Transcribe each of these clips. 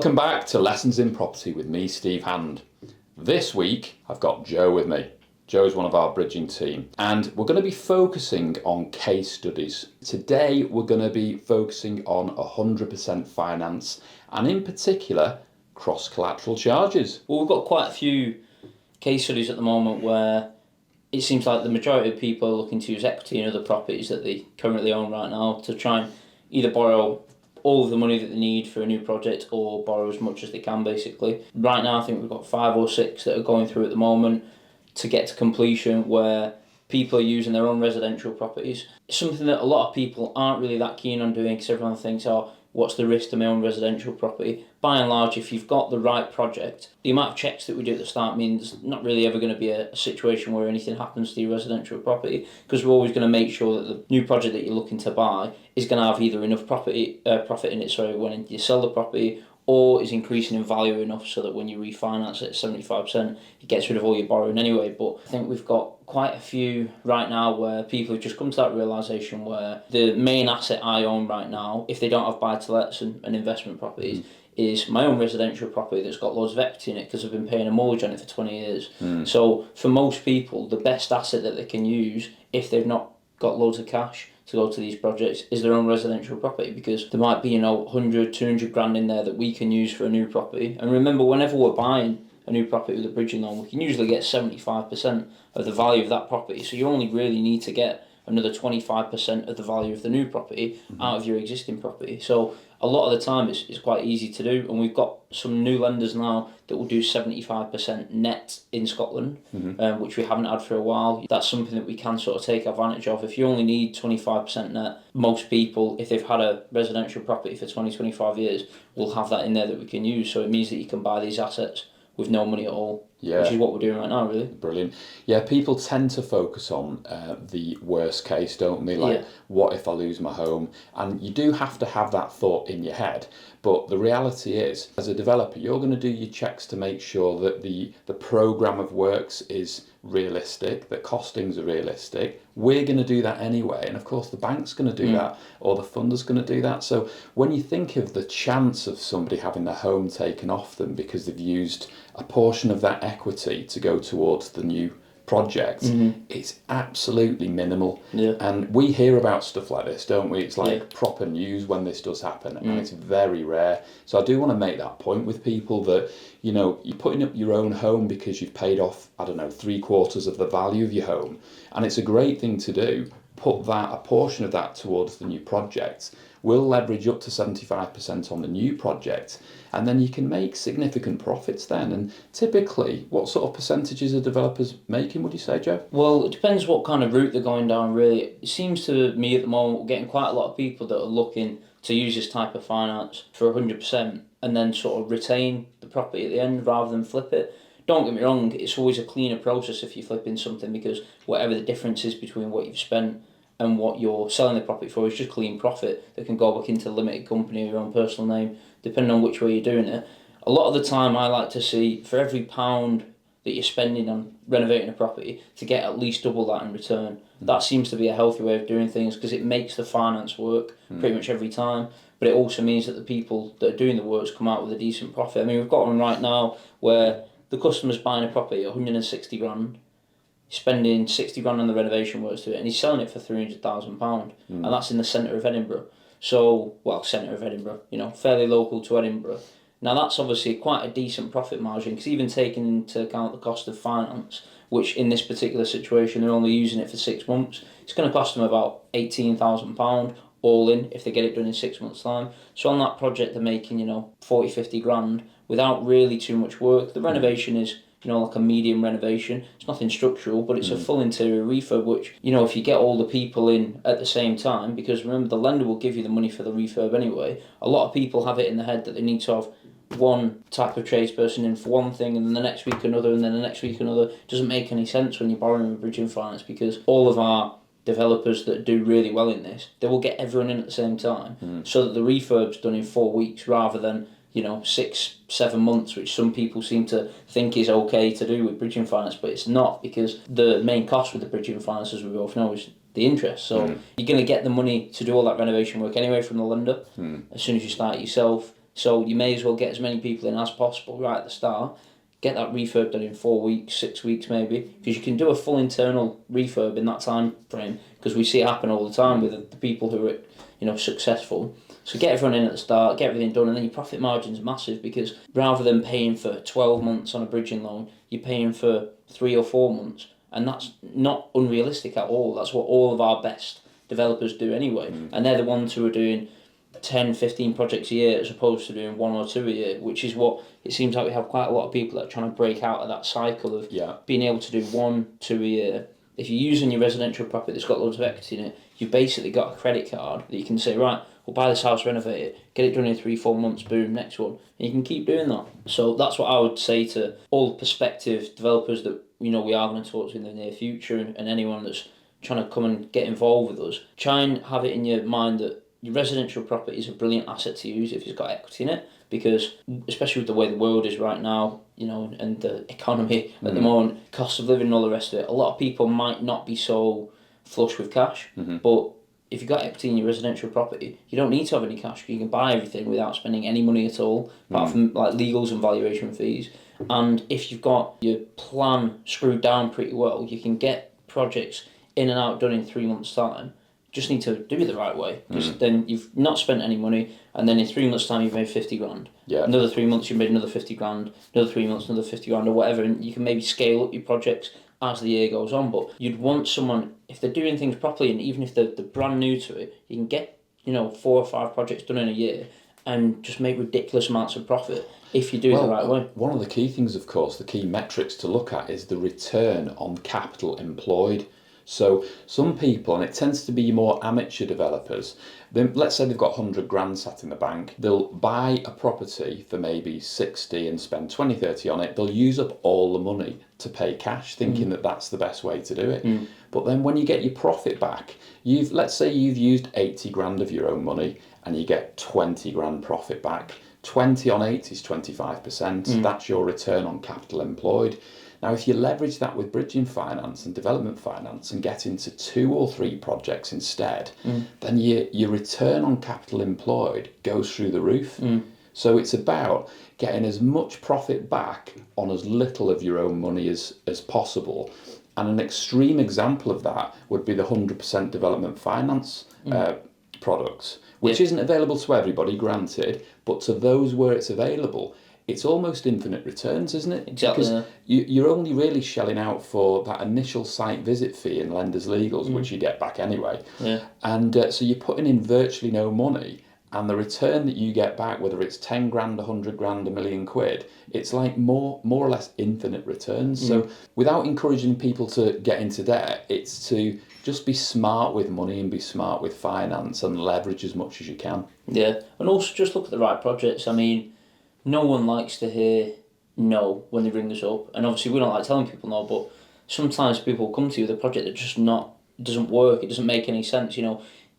Welcome back to Lessons in Property with me, Steve Hand. This week, I've got Joe with me. Joe's one of our bridging team, and we're going to be focusing on case studies. Today, we're going to be focusing on 100% finance, and in particular, cross-collateral charges. Well, we've got quite a few case studies at the moment where it seems like the majority of people are looking to use equity in other properties that they currently own right now to try and either borrow all of the money that they need for a new project or borrow as much as they can, basically. Right now, I think we've got 5 or 6 that are going through at the moment to get to completion where people are using their own residential properties. It's something that a lot of people aren't really that keen on doing because everyone thinks, oh, what's the risk to my own residential property? By and large, if you've got the right project, the amount of checks that we do at the start means not really ever going to be a situation where anything happens to your residential property, because we're always going to make sure that the new project that you're looking to buy is going to have either enough profit in it, when you sell the property, or is increasing in value enough so that when you refinance it at 75%, it gets rid of all your borrowing anyway. But I think we've got quite a few right now where people have just come to that realisation where the main asset I own right now, if they don't have buy-to-lets and investment properties, is my own residential property that's got loads of equity in it because I've been paying a mortgage on it for 20 years. So for most people, the best asset that they can use if they've not got loads of cash to go to these projects is their own residential property, because there might be 100, 200 grand in there that we can use for a new property. And remember, whenever we're buying a new property with a bridging loan, we can usually get 75% of the value of that property. So you only really need to get another 25% of the value of the new property out of your existing property. So a lot of the time it's quite easy to do, and we've got some new lenders now that will do 75% net in Scotland, which we haven't had for a while. That's something that we can sort of take advantage of. If you only need 25% net, most people, if they've had a residential property for 20-25 years, will have that in there that we can use. So it means that you can buy these assets with no money at all, which is what we're doing right now, really. Brilliant. Yeah, people tend to focus on the worst case, don't they? Like, what if I lose my home? And you do have to have that thought in your head. But the reality is, as a developer, you're going to do your checks to make sure that the programme of works is realistic, that costings are realistic. We're going to do that anyway. And of course, the bank's going to do that, or the funder's going to do that. So when you think of the chance of somebody having their home taken off them because they've used a portion of that equity to go towards the new project, it's absolutely minimal. And we hear about stuff like this, don't we? It's like proper news when this does happen, and it's very rare. So I do want to make that point with people that, you're putting up your own home because you've paid off, 3/4 of the value of your home, and it's a great thing to do. Put a portion of that towards the new project. We'll leverage up to 75% on the new project, and then you can make significant profits then. And typically, what sort of percentages are developers making, would you say, Joe? Well, it depends what kind of route they're going down, really. It seems to me at the moment we're getting quite a lot of people that are looking to use this type of finance for 100% and then sort of retain the property at the end rather than flip it. Don't get me wrong, it's always a cleaner process if you're flipping something, because whatever the difference is between what you've spent and what you're selling the property for is just clean profit that can go back into a limited company or your own personal name, depending on which way you're doing it. A lot of the time I like to see, for every £1 that you're spending on renovating a property, to get at least double that in return. That seems to be a healthy way of doing things, because it makes the finance work pretty much every time, but it also means that the people that are doing the works come out with a decent profit. I mean, we've got one right now where the customer's buying a property at 160 grand, spending 60 grand on the renovation works to it, and he's selling it for £300,000, and that's in the centre of Edinburgh. So, centre of Edinburgh, fairly local to Edinburgh. Now that's obviously quite a decent profit margin, because even taking into account the cost of finance, which in this particular situation they're only using it for 6 months, it's going to cost them about £18,000 all in if they get it done in 6 months' time. So on that project they're making 40-50 grand without really too much work. The renovation is like a medium renovation. It's nothing structural, but it's a full interior refurb, which, if you get all the people in at the same time, because remember, the lender will give you the money for the refurb anyway. A lot of people have it in their head that they need to have one type of tradesperson in for one thing, and then the next week another, and then the next week another. It doesn't make any sense when you're borrowing with bridging finance, because all of our developers that do really well in this, they will get everyone in at the same time, so that the refurb's done in 4 weeks rather than 6-7 months, which some people seem to think is okay to do with bridging finance, but it's not, because the main cost with the bridging finance, as we both know, is the interest. So you're going to get the money to do all that renovation work anyway from the lender as soon as you start it yourself. So you may as well get as many people in as possible right at the start. Get that refurb done in 4 weeks, 6 weeks maybe, because you can do a full internal refurb in that time frame, because we see it happen all the time with the people who are successful. So get everyone in at the start, get everything done, and then your profit margin's massive, because rather than paying for 12 months on a bridging loan, you're paying for 3 or 4 months, and that's not unrealistic at all. That's what all of our best developers do anyway, and they're the ones who are doing 10, 15 projects a year as opposed to doing 1 or 2 a year, which is what it seems like we have quite a lot of people that are trying to break out of that cycle of being able to do 1, 2 a year. If you're using your residential property that's got loads of equity in it, you've basically got a credit card that you can say, right, we'll buy this house, renovate it, get it done in 3, 4 months, boom, next one. And you can keep doing that. So that's what I would say to all prospective developers that we are going to talk to in the near future, and anyone that's trying to come and get involved with us. Try and have it in your mind that your residential property is a brilliant asset to use if it's got equity in it, because especially with the way the world is right now, and the economy at the moment, cost of living and all the rest of it, a lot of people might not be so flush with cash, but if you've got equity in your residential property, you don't need to have any cash. You can buy everything without spending any money at all, apart from like legals and valuation fees. And if you've got your plan screwed down pretty well, you can get projects in and out done in 3 months' time. Just need to do it the right way, because then you've not spent any money, and then in 3 months' time you've made 50 grand. Yeah. Another 3 months you've made another 50 grand. Another 3 months, another 50 grand, or whatever, and you can maybe scale up your projects as the year goes on. But you'd want someone, if they're doing things properly, and even if they're brand new to it, you can get 4 or 5 projects done in a year and just make ridiculous amounts of profit if you do it the right way. One of the key things, of course, the key metrics to look at is the return on capital employed. So some people, and it tends to be more amateur developers, let's say they've got 100 grand sat in the bank, they'll buy a property for maybe 60 and spend 20, 30 on it. They'll use up all the money to pay cash, thinking that that's the best way to do it. But then when you get your profit back, let's say you've used 80 grand of your own money and you get 20 grand profit back. 20 on 80 is 25%. That's your return on capital employed. Now, if you leverage that with bridging finance and development finance and get into 2 or 3 projects instead, then your return on capital employed goes through the roof. So it's about getting as much profit back on as little of your own money as possible. And an extreme example of that would be the 100% development finance products, which isn't available to everybody, granted, but to those where it's available, it's almost infinite returns, isn't it? Exactly. Because you're only really shelling out for that initial site visit fee and lender's legals, which you get back anyway. Yeah. And so you're putting in virtually no money, and the return that you get back, whether it's 10 grand, 100 grand, £1 million, it's like more or less infinite returns. So without encouraging people to get into debt, it's to just be smart with money and be smart with finance and leverage as much as you can. Yeah, and also just look at the right projects. I mean, no one likes to hear no when they ring us up, and obviously we don't like telling people no, but sometimes people come to you with a project that just doesn't work, it doesn't make any sense,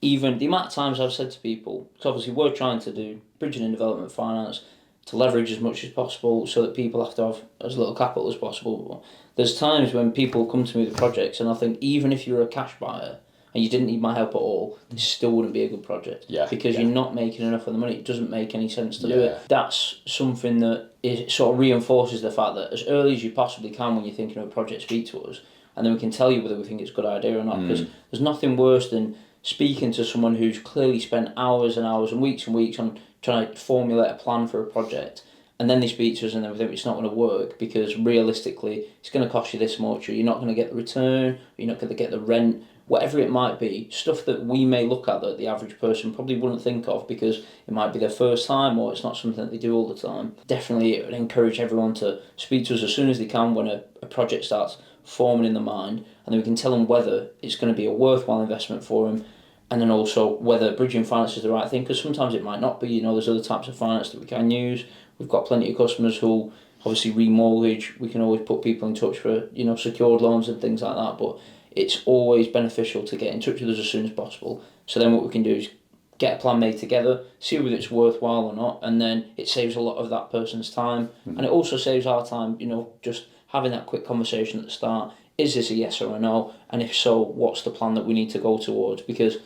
Even the amount of times I've said to people, because obviously we're trying to do bridging and development finance to leverage as much as possible so that people have to have as little capital as possible. There's times when people come to me with projects and I think even if you're a cash buyer and you didn't need my help at all, this still wouldn't be a good project. Because you're not making enough of the money. It doesn't make any sense to do it. That's something that sort of reinforces the fact that as early as you possibly can when you're thinking of a project, speak to us, and then we can tell you whether we think it's a good idea or not. Because there's nothing worse than speaking to someone who's clearly spent hours and hours and weeks on trying to formulate a plan for a project, and then they speak to us and they think it's not going to work because realistically it's going to cost you this much, or you're not going to get the return, or you're not going to get the rent, whatever it might be, stuff that we may look at that the average person probably wouldn't think of because it might be their first time or it's not something that they do all the time. Definitely it would encourage everyone to speak to us as soon as they can when a project starts forming in the mind, and then we can tell them whether it's going to be a worthwhile investment for them, and then also whether bridging finance is the right thing, because sometimes it might not be. There's other types of finance that we can use. We've got plenty of customers who obviously remortgage. We can always put people in touch for secured loans and things like that, but it's always beneficial to get in touch with us as soon as possible. So then what we can do is get a plan made together, see whether it's worthwhile or not, and then it saves a lot of that person's time, and it also saves our time, just having that quick conversation at the start. Is this a yes or a no? And if so, what's the plan that we need to go towards? Because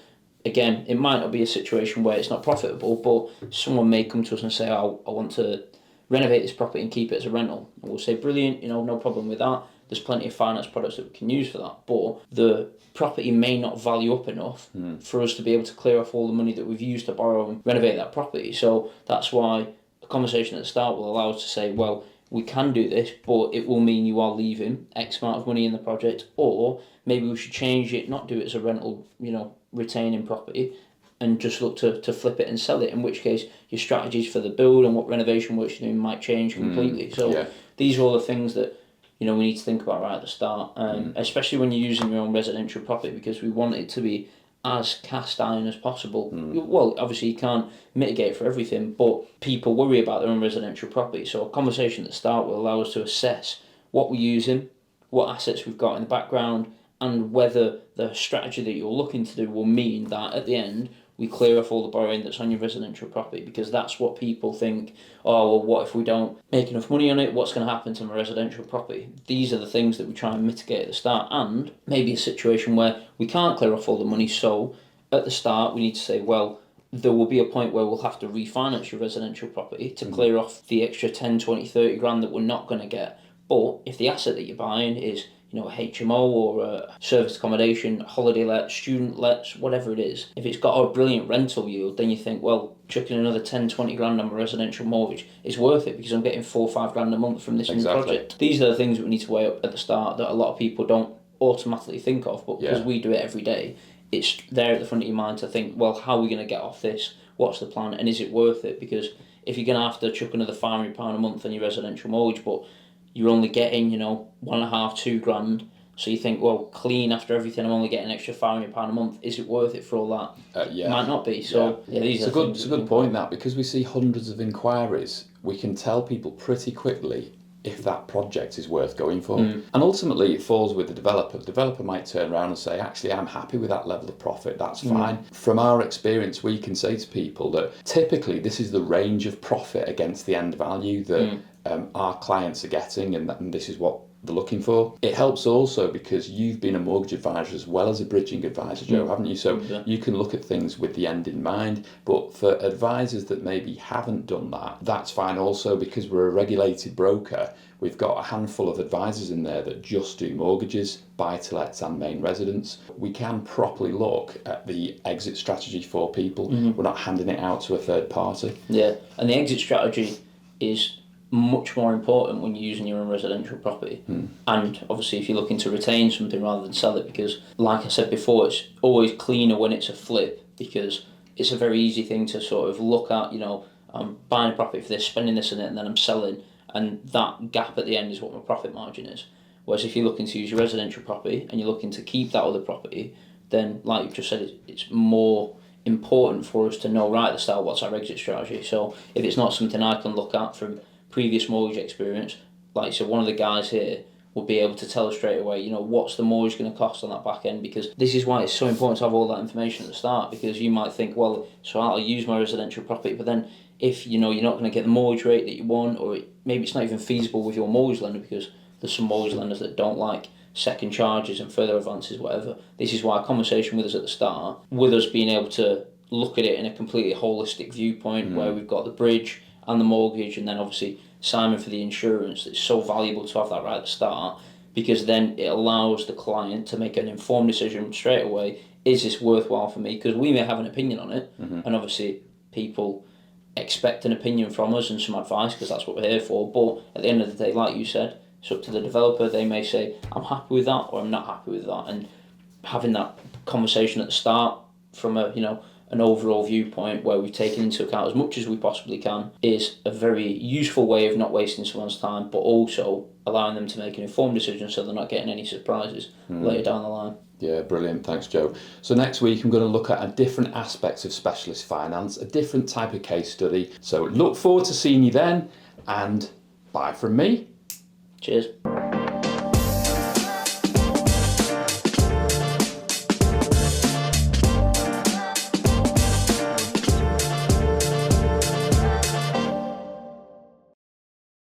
again, it might not be a situation where it's not profitable, but someone may come to us and say, oh, I want to renovate this property and keep it as a rental. And we'll say, brilliant, no problem with that. There's plenty of finance products that we can use for that. But the property may not value up enough for us to be able to clear off all the money that we've used to borrow and renovate that property. So that's why a conversation at the start will allow us to say, well, we can do this, but it will mean you are leaving X amount of money in the project, or maybe we should change it, not do it as a rental, retaining property, and just look to flip it and sell it, in which case your strategies for the build and what renovation works you're doing might change completely. So these are all the things that we need to think about right at the start, especially when you're using your own residential property, because we want it to be as cast iron as possible. Well, obviously you can't mitigate for everything, but people worry about their own residential property. So a conversation at the start will allow us to assess what we're using, what assets we've got in the background, and whether the strategy that you're looking to do will mean that at the end we clear off all the borrowing that's on your residential property, because that's what people think, oh, well, what if we don't make enough money on it? What's going to happen to my residential property? These are the things that we try and mitigate at the start, and maybe a situation where we can't clear off all the money, so at the start we need to say, well, there will be a point where we'll have to refinance your residential property to clear off the extra 10, 20, 30 grand that we're not going to get. But if the asset that you're buying is a HMO or a service accommodation, holiday let, student lets, whatever it is, if it's got a brilliant rental yield, then you think, well, chucking another 10, 20 grand on my residential mortgage is worth it because I'm getting 4 or 5 grand a month from this new project. These are the things that we need to weigh up at the start that a lot of people don't automatically think of, but because we do it every day, it's there at the front of your mind to think, well, how are we going to get off this? What's the plan? And is it worth it? Because if you're going to have to chuck another £500 a month on your residential mortgage, but you're only getting, 1.5, 2 grand. So you think, well, clean after everything, I'm only getting an extra £500 a month. Is it worth it for all that? It might not be. So these are it's a good point that, because we see hundreds of inquiries, we can tell people pretty quickly if that project is worth going for. And ultimately it falls with the developer. The developer might turn around and say, actually, I'm happy with that level of profit, that's fine. From our experience, we can say to people that typically this is the range of profit against the end value that our clients are getting, and this is what they're looking for. It helps also because you've been a mortgage advisor as well as a bridging advisor, Joe, haven't you? So you can look at things with the end in mind. But for advisors that maybe haven't done that, that's fine also, because we're a regulated broker. We've got a handful of advisors in there that just do mortgages, buy-to-lets and main residence. We can properly look at the exit strategy for people. We're not handing it out to a third party. Yeah, and the exit strategy is much more important when you're using your own residential property. And obviously if you're looking to retain something rather than sell it, because like I said before, it's always cleaner when it's a flip, because it's a very easy thing to sort of look at, I'm buying a property for this, spending this in it, and then I'm selling, and that gap at the end is what my profit margin is. Whereas if you're looking to use your residential property and you're looking to keep that other property, then like you've just said, it's more important for us to know right at the start what's our exit strategy. So if it's not something I can look at from previous mortgage experience, like I said, one of the guys here will be able to tell us straight away, what's the mortgage going to cost on that back end, because this is why it's so important to have all that information at the start, because you might think, well, so I'll use my residential property, but then if you're not going to get the mortgage rate that you want, or maybe it's not even feasible with your mortgage lender, because there's some mortgage lenders that don't like second charges and further advances, whatever. This is why a conversation with us at the start, with us being able to look at it in a completely holistic viewpoint, where we've got the bridge and the mortgage, and then obviously Simon for the insurance. It's so valuable to have that right at the start, because then it allows the client to make an informed decision straight away. Is this worthwhile for me? Because we may have an opinion on it, and obviously people expect an opinion from us and some advice, because that's what we're here for. But at the end of the day, like you said, it's up to the developer. They may say, I'm happy with that, or I'm not happy with that. And having that conversation at the start from an overall viewpoint where we've taken into account as much as we possibly can is a very useful way of not wasting someone's time, but also allowing them to make an informed decision so they're not getting any surprises later down the line. Yeah, brilliant. Thanks, Joe. So next week I'm going to look at a different aspects of specialist finance, a different type of case study. So look forward to seeing you then, and bye from me. Cheers.